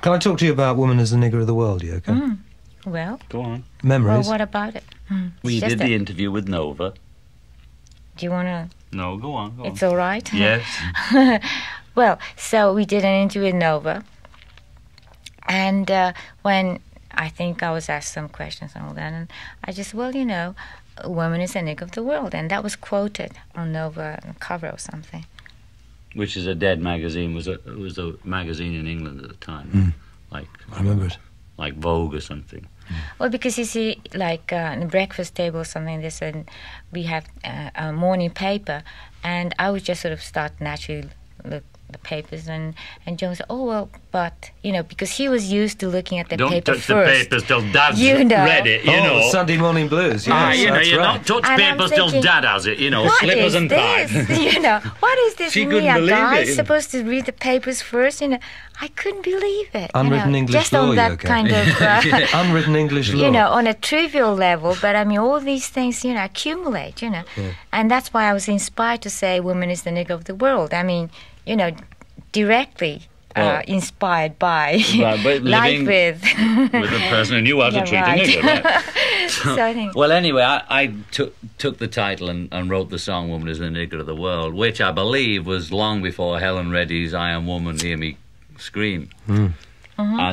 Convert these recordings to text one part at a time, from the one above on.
Can I talk to you about Woman as the Nigger of the World, Yoko? Well, Go on. Memories. well, what about it? We did the interview with Nova. Do you want to? No, go on. Go It's on. all right. Yes. Well, so we did an interview with Nova, and when I think I was asked some questions and all that, and I just, well, you know, woman is the nigger of the world, and that was quoted on Nova cover or something. Which is a dead magazine. Was a magazine in England at the time, like I remember it. like Vogue or something. Well, because you see, like in the breakfast table or something, they said we have a morning paper, and I would just sort of start naturally look the papers, and John said, oh, well, but, you know, because he was used to looking at the Don't paper touch first. the papers till Dad's You know. read it, you know. the Sunday Morning Blues, yes, you know, that's you right. don't touch And I'm papers till thinking, Dad has it, you know, What slippers is and this? tie. You know, what is this? She Me, couldn't a believe guy it, you know. supposed to read the papers first? You know, I couldn't believe it. Unwritten you know, English just law, on that Yoko. kind of, Unwritten English law. you know, on a trivial level. But I mean, all these things, you know, accumulate. You know, and that's why I was inspired to say, "Woman is the nigger of the world." I mean, you know, directly. Inspired by but life living with with a person who knew how to Yeah, treat right. a nigger, right? So I think Well, anyway, I took the title and wrote the song "Woman is the Nigger of the World," which I believe was long before Helen Reddy's "I Am Woman, Hear Me Scream."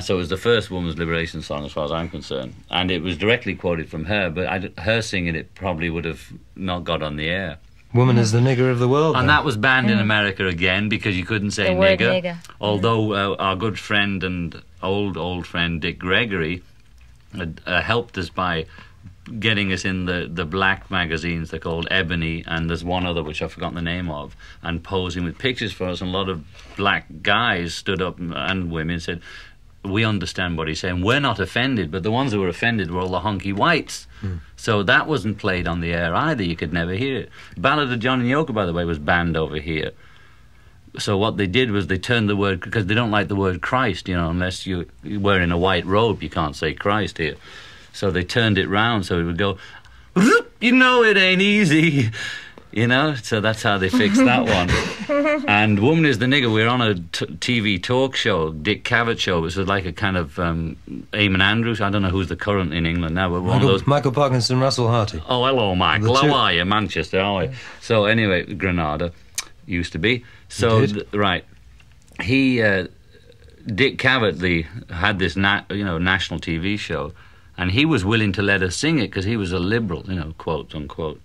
So it was the first women's liberation song, as far as I'm concerned, and it was directly quoted from her. But her singing it probably would have not got on the air. Woman is the nigger of the world. And then. that was banned in America again because you couldn't say The word nigger. nigger. Although our good friend and old friend Dick Gregory had helped us by getting us in the black magazines. They're called Ebony, and there's one other which I've forgotten the name of, and posing with pictures for us. And a lot of black guys stood up, and women said, we understand what he's saying. We're not offended, but the ones who were offended were all the honky whites. So that wasn't played on the air either. You could never hear it. Ballad of John and Yoko, by the way, was banned over here. So what they did was they turned the word, because they don't like the word Christ, you know, unless you're wearing a white robe, you can't say Christ here. So they turned it round so it would go, you know it ain't easy. You know, so that's how they fixed that one. And Woman is the Nigger, we were on a TV talk show, Dick Cavett show, which was like a kind of Eamon Andrews. I don't know who's the current in England now, but one of those. Michael Parkinson, Russell Harty. Oh, hello, Michael. The two- How are you? Manchester, are we? So anyway, Granada used to be. So right, he Dick Cavett had this national TV show, and he was willing to let us sing it because he was a liberal, you know, quote unquote.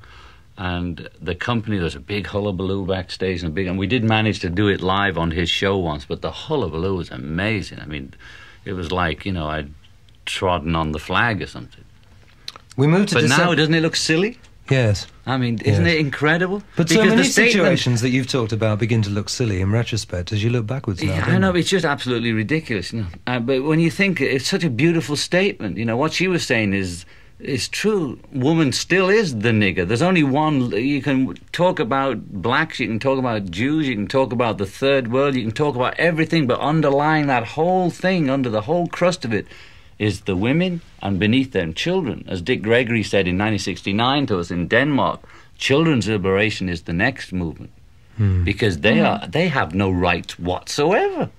And the company, there was a big hullabaloo backstage, and we did manage to do it live on his show once, but the hullabaloo was amazing. I mean, it was like, you know, I'd trodden on the flag or something. We moved to But December. now, doesn't it look silly? Yes. I mean, isn't it incredible? But so Because many the statement- situations that you've talked about begin to look silly in retrospect as you look backwards now. Yeah, don't I know, they? it's just absolutely ridiculous. You know? But when you think, it's such a beautiful statement. You know, what she was saying is true. Woman still is the nigger. There's only one. You can talk about blacks, you can talk about Jews, you can talk about the third world, you can talk about everything, but underlying that whole thing, under the whole crust of it, is the women, and beneath them children. As Dick Gregory said in 1969 to us in Denmark, children's liberation is the next movement. Because they have no rights whatsoever.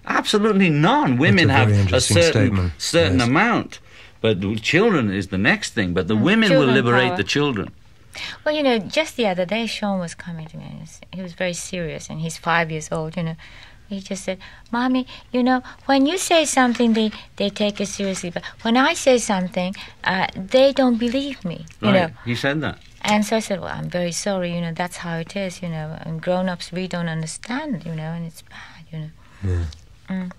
Absolutely none. Women That's a have very a interesting statement. certain Yes. amount. But the children is the next thing. But the women will Children liberate power. the children. Well, you know, just the other day, Sean was coming to me, and he was very serious, and he's 5 years old, you know. He just said, Mommy, you know, when you say something, they take it seriously, but when I say something, they don't believe me, you know. He said that. And so I said, well, I'm very sorry, you know, that's how it is, you know, and grown-ups really don't understand, you know, and it's bad, you know. Yeah.